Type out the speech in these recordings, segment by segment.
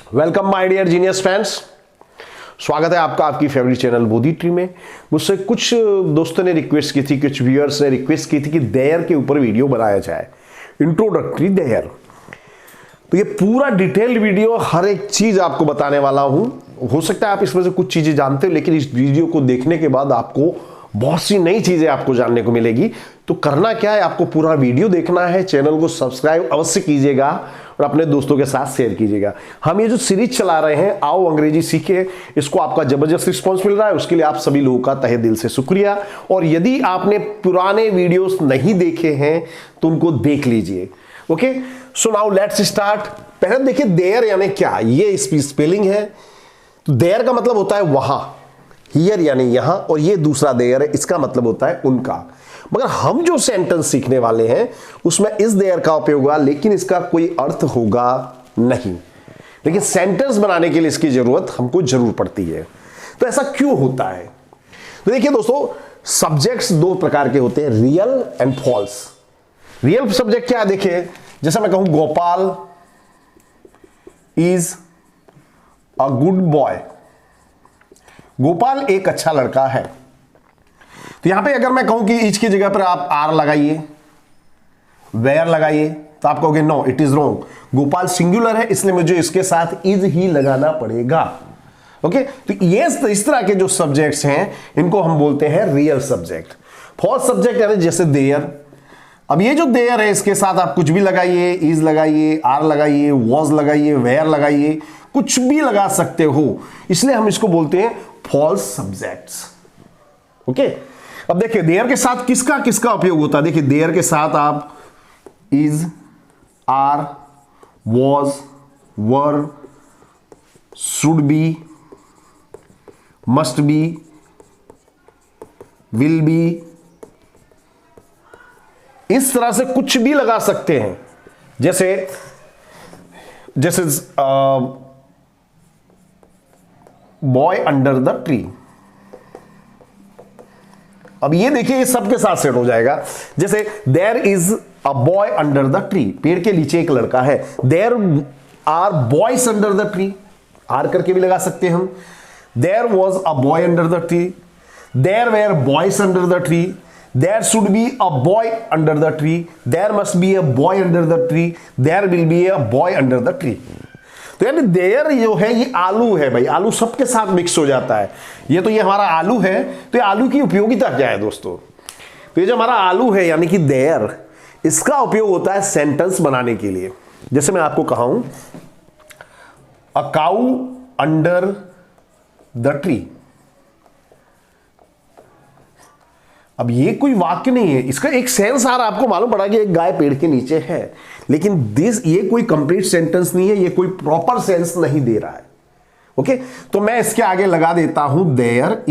Welcome my dear genius fans. स्वागत है आपका आपकी फेवरेट चैनल बोधी ट्री में। मुझसे कुछ दोस्तों ने रिक्वेस्ट की थी, कुछ व्यूअर्स ने रिक्वेस्ट की थी कि देयर के ऊपर वीडियो बनाया जाए, इंट्रोडक्टरी देयर। तो ये पूरा डिटेल्ड वीडियो हर एक चीज आपको बताने वाला हूं। हो सकता है आप इसमें से कुछ चीजें जानते हो, लेकिन इस वीडियो को देखने के बाद आपको बहुत सी नई चीजें आपको जानने को मिलेगी। तो करना क्या है, आपको पूरा वीडियो देखना है, चैनल को सब्सक्राइब अवश्य कीजिएगा और अपने दोस्तों के साथ शेयर कीजिएगा। हम ये जो सीरीज चला रहे हैं आओ अंग्रेजी सीखे, इसको आपका जबरदस्त रिस्पॉन्स मिल रहा है, उसके लिए आप सभी लोगों का तहे दिल से शुक्रिया। और यदि आपने पुराने वीडियोस नहीं देखे हैं तो उनको देख लीजिए। Okay, so now let's start. पहले देखिए देयर यानी क्या, ये इसकी स्पेलिंग है। तो देयर का मतलब होता है वहां, हियर यानी यहां, और ये दूसरा देयर है, इसका मतलब होता है उनका। मगर हम जो सेंटेंस सीखने वाले हैं उसमें इस देयर का उपयोग होगा, लेकिन इसका कोई अर्थ होगा नहीं। लेकिन सेंटेंस बनाने के लिए इसकी जरूरत हमको जरूर पड़ती है। तो ऐसा क्यों होता है? तो देखिए दोस्तों, सब्जेक्ट्स दो प्रकार के होते हैं, real and false. Real subject क्या है? देखिए, जैसे मैं कहूं Gopal is a good boy, Gopal एक अच्छा लड़का है। तो यहां पे अगर मैं कहूं कि इज की जगह पर आप आर लगाइए, वेयर लगाइए, तो आप कहोगे no it is wrong, Gopal singular है इसलिए मुझे इसके साथ इज ही लगाना पड़ेगा। ओके, तो ये इस तरह के जो सब्जेक्ट्स हैं इनको हम बोलते हैं रियल सब्जेक्ट। फॉल्स सब्जेक्ट यानी जैसे देयर। अब ये जो देयर है इसके साथ आप कुछ भी लगाइए, इज लगाइए, आर लगाइए, वॉज लगाइए, वेयर लगाइए, कुछ भी लगा सकते हो, इसलिए हम इसको बोलते हैं फॉल्स सब्जेक्ट्स। ओके, अब देखिए देयर के साथ किसका किसका उपयोग होता है। देखिए देयर के साथ आप is, are, was, were, should be, must be, will be, इस तरह से कुछ भी लगा सकते हैं। जैसे बॉय अंडर द ट्री। अब ये देखिए ये सबके साथ सेट हो जाएगा। जैसे there is a boy under the tree, पेड़ के नीचे एक लड़का है। There are boys under the tree, are करके भी लगा सकते हैं हम। There was a boy under the tree, there were boys under the tree, there should be a boy under the tree, there must be a boy under the tree, there will be a boy under the tree. तो यानी there जो है ये आलू है भाई, आलू सबके साथ मिक्स हो जाता है। ये हमारा आलू है, तो ये आलू की उपयोगिता क्या है दोस्तों? तो ये जो हमारा आलू है यानी कि देयर, इसका उपयोग होता है सेंटेंस बनाने के लिए। जैसे मैं आपको कहा हूं अ काऊ अंडर द ट्री। अब ये कोई वाक्य नहीं है, इसका एक सेंस आ रहा है, आपको मालूम पड़ा कि एक गाय पेड़ के नीचे है, लेकिन ये कोई कंप्लीट सेंटेंस नहीं है, ये कोई प्रॉपर सेंस नहीं दे रहा है। ओके, तो मैं इसके आगे लगा देता हूं there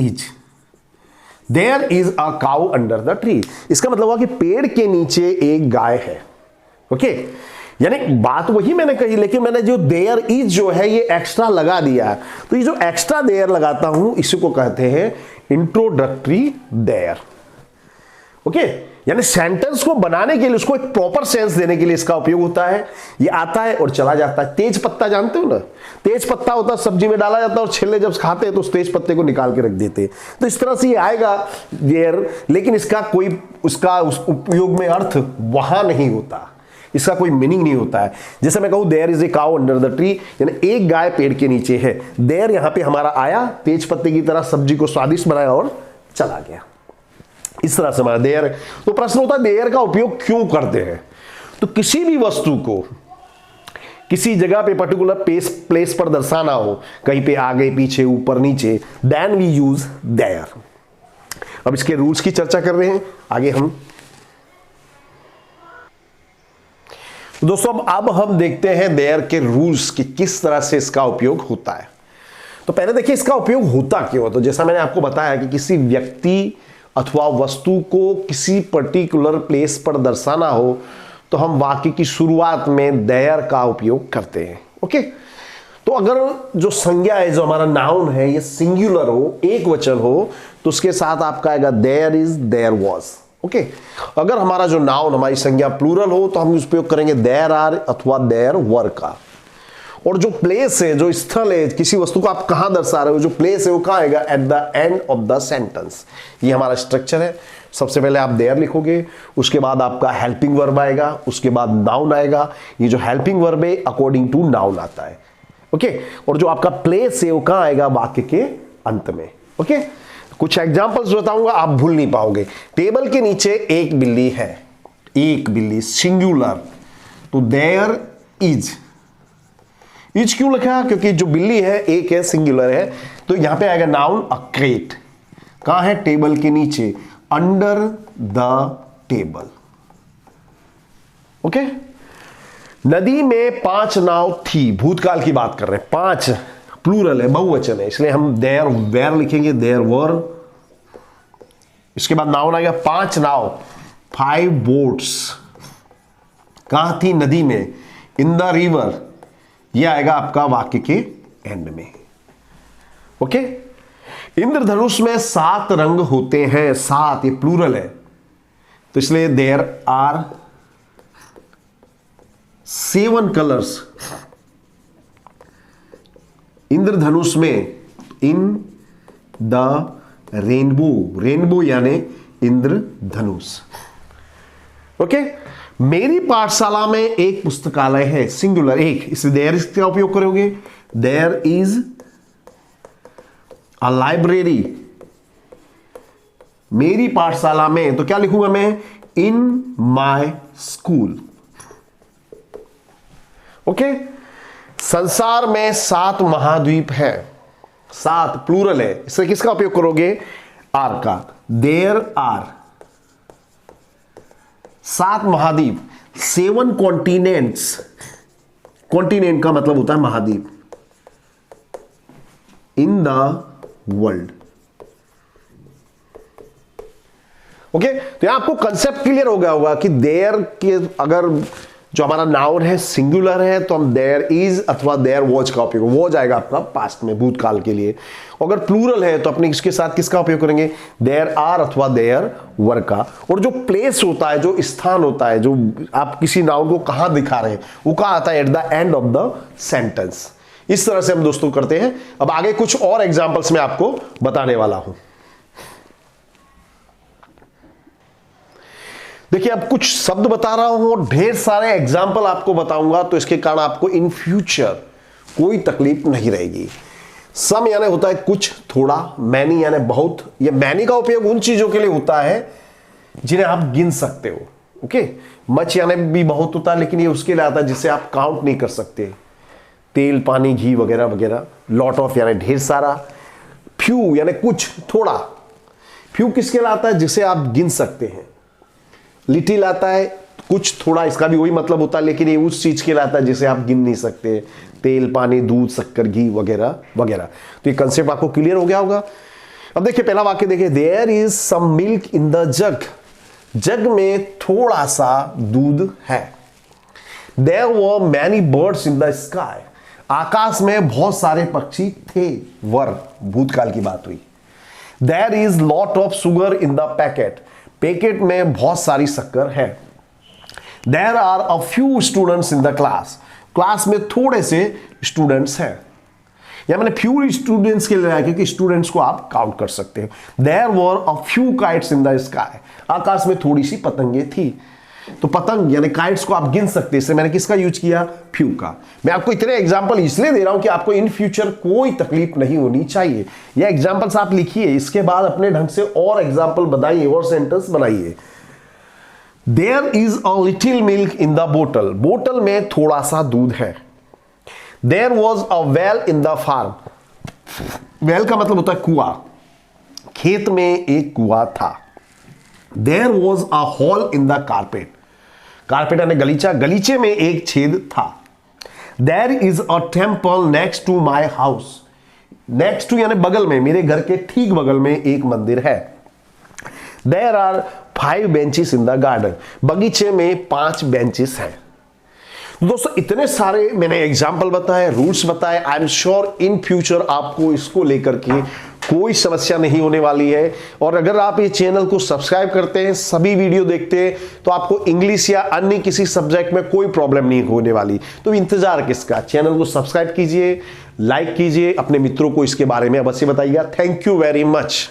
is a cow under the tree. इसका मतलब हुआ कि पेड़ के नीचे एक गाय है। ओके, यानी बात वही मैंने कही, लेकिन मैंने जो देयर इज जो है ये एक्स्ट्रा लगा दिया है। तो ये जो एक्स्ट्रा देयर लगाता हूं इसी को कहते हैं इंट्रोडक्टरी देयर। ओके, यानी सेंटेंस को बनाने के लिए, उसको एक प्रॉपर सेंस देने के लिए इसका उपयोग होता है। ये आता है और चला जाता है। तेज पत्ता जानते हो ना, तेज पत्ता होता है, सब्जी में डाला जाता है और छिल्ले जब खाते हैं तो उस तेज पत्ते को निकाल के रख देते हैं। तो इस तरह से ये आएगा देयर, लेकिन इसका कोई उसका उस उपयोग में अर्थ वहां नहीं होता, इसका कोई मीनिंग नहीं होता है। जैसे मैं कहूं there is a cow under the tree, यानी एक गाय पेड़ के नीचे है। देयर यहां पे हमारा आया, तेज पत्ते की तरह सब्जी को स्वादिष्ट बनाया और चला गया। इस तरह से हमारा देयर। तो प्रश्न होता है देयर का उपयोग क्यों करते हैं? तो किसी भी वस्तु को किसी जगह पे पर्टिकुलर प्लेस पर दर्शाना हो, कहीं पे आगे पीछे ऊपर नीचे, देन वी यूज देयर। अब इसके रूल्स की चर्चा कर रहे हैं आगे हम। दोस्तों अब हम देखते हैं देयर के रूल्स कि किस तरह से इसका उपयोग होता है। तो पहले देखिए इसका उपयोग होता क्यों। तो जैसा मैंने आपको बताया कि किसी व्यक्ति अथवा वस्तु को किसी पर्टिकुलर प्लेस पर दर्शाना हो तो हम वाक्य की शुरुआत में देयर का उपयोग करते हैं। ओके, तो अगर जो संज्ञा है, जो हमारा नाउन है, ये सिंगुलर हो, एक वचन हो, तो उसके साथ आपका आएगा there is, there was. Okay, अगर हमारा जो नाउन, हमारी संज्ञा प्लूरल हो तो हम उपयोग करेंगे देयर आर अथवा देयर वर का। और जो प्लेस है, जो स्थल है, किसी वस्तु को आप कहां दर्शा रहे हो, जो प्लेस है वो कहां आएगा, at the end of the sentence. ये हमारा स्ट्रक्चर है। सबसे पहले आप देयर लिखोगे, उसके बाद आपका हेल्पिंग वर्ब आएगा, उसके बाद नाउन आएगा। ये जो हेल्पिंग वर्ब है अकॉर्डिंग टू नाउन आता है, ओके। और जो आपका प्लेस है वो कहां आएगा, वाक्य के अंत में, ओके। कुछ एग्जांपल्स बताऊंगा, आप भूल नहीं पाओगे। टेबल के नीचे एक बिल्ली है, एक बिल्ली, सिंगुलर, तो देयर इज क्यों लिखा, क्योंकि जो बिल्ली है एक है, सिंगुलर है, तो यहां पे आएगा नाउन अ क्रेट। कहां है, टेबल के नीचे, अंडर द टेबल, ओके। नदी में 5 नाव थी, भूतकाल की बात कर रहे हैं, 5 प्लूरल है, बहुवचन है, इसलिए हम देयर वेर लिखेंगे, देयर वर। इसके बाद नाउन आएगा 5 नाव, 5 बोट्स। कहां थी, नदी में, इन द रिवर। यह आएगा आपका वाक्य के एंड में, ओके। इंद्रधनुष में 7 रंग होते हैं, 7, ये प्लूरल है, तो इसलिए देयर आर 7 कलर्स इंद्रधनुष में, इन द रेनबो, रेनबो यानी इंद्रधनुष, ओके। मेरी पाठशाला में एक पुस्तकालय है, सिंगुलर, एक, इसलिए देयर इज का उपयोग करोगे, देयर इज अ लाइब्रेरी। मेरी पाठशाला में, तो क्या लिखूंगा मैं, इन माय स्कूल, ओके। संसार में 7 महाद्वीप है, 7 प्लूरल है, इससे किसका उपयोग करोगे, आर का, देयर आर 7 महाद्वीप, 7 कॉन्टिनेंट्स। कॉन्टिनेंट का मतलब होता है महाद्वीप, इन द वर्ल्ड, ओके। तो यहां आपको कंसेप्ट क्लियर हो गया होगा कि देयर के अगर जो हमारा नाउन है सिंगुलर है तो हम देयर इज अथवा देयर वॉज का उपयोग, वॉज आएगा आपका पास्ट में, भूतकाल के लिए। अगर प्लूरल है तो अपने इसके साथ किसका उपयोग करेंगे, देयर आर अथवा देयर वर का। और जो प्लेस होता है, जो स्थान होता है, जो आप किसी नाउन को कहां दिखा रहे हैं, वो कहां आता है, at the end of the sentence. इस तरह से हम दोस्तों करते हैं। अब आगे कुछ और एग्जाम्पल्स में आपको बताने वाला हूं। देखिए, अब कुछ शब्द बता रहा हूं और ढेर सारे एग्जाम्पल आपको बताऊंगा, तो इसके कारण आपको इन फ्यूचर कोई तकलीफ नहीं रहेगी। सम यानी होता है कुछ, थोड़ा, मैनी यानी बहुत। ये मैनी का उपयोग उन चीजों के लिए होता है जिन्हें आप गिन सकते हो, ओके। मच यानी भी बहुत होता है, लेकिन ये उसके लिए आता है जिसे आप काउंट नहीं कर सकते, तेल, पानी, घी वगैरह वगैरह। लॉट ऑफ यानी ढेर सारा। फ्यू यानी कुछ, थोड़ा। फ्यू किसके लिए आता है, जिसे आप गिन सकते हैं। लिटिल आता है कुछ, थोड़ा, इसका भी वही मतलब होता है, लेकिन ये उस चीज के लिए आता है जिसे आप गिन नहीं सकते, तेल, पानी, दूध, शक्कर, घी वगैरह वगैरह। तो ये कंसेप्ट आपको क्लियर हो गया होगा। अब देखिए पहला वाक्य देखिए, there is some milk in the jug. Jug में थोड़ा सा दूध है। There were many birds in the sky. आकाश में बहुत सारे पक्षी थे, वर, भूतकाल की बात हुई। There is lot of sugar in the packet. Packet में बहुत सारी शक्कर है। There are a few students in the class. Class में थोड़े से स्टूडेंट्स हैं, या मैंने फ्यू स्टूडेंट्स के लिए आया क्योंकि स्टूडेंट्स को आप काउंट कर सकते हो। There were a few kites in the sky. आकाश में थोड़ी सी पतंगे थी। तो पतंग यानी काइट्स को आप गिन सकते हैं, इसलिए मैंने किसका यूज किया, फ्यू का। मैं आपको इतने एग्जांपल इसलिए दे रहा हूं कि आपको इन फ्यूचर कोई तकलीफ नहीं होनी चाहिए। ये एग्जांपल्स आप लिखिए, इसके बाद अपने ढंग से और एग्जांपल बताइए और सेंटेंस बनाइए। There is a little milk in the bottle. बोतल में थोड़ा सा दूध है। There was a well in the farm. Well का मतलब होता है कुआं। खेत में एक कुआं था। There was a hole in the carpet. Carpet यानी गलीचा, गलीचे में एक छेद था। There is a temple next to my house. Next to यानी बगल में, मेरे घर के ठीक बगल में एक मंदिर है। There are 5 benches in the garden. बगीचे में 5 बेंचेस हैं। दोस्तों इतने सारे मैंने एग्जाम्पल बताए, रूल्स बताए। I am sure in future आपको इसको लेकर के कोई समस्या नहीं होने वाली है। और अगर आप ये चैनल को सब्सक्राइब करते हैं, सभी वीडियो देखते हैं, तो आपको इंग्लिश या अन्य किसी सब्जेक्ट में कोई प्रॉब्लम नहीं होने वाली। तो इंतजार किसका, चैनल को सब्सक्राइब कीजिए, लाइक कीजिए, अपने मित्रों को इसके बारे में अवश्य बताइएगा। Thank you very much.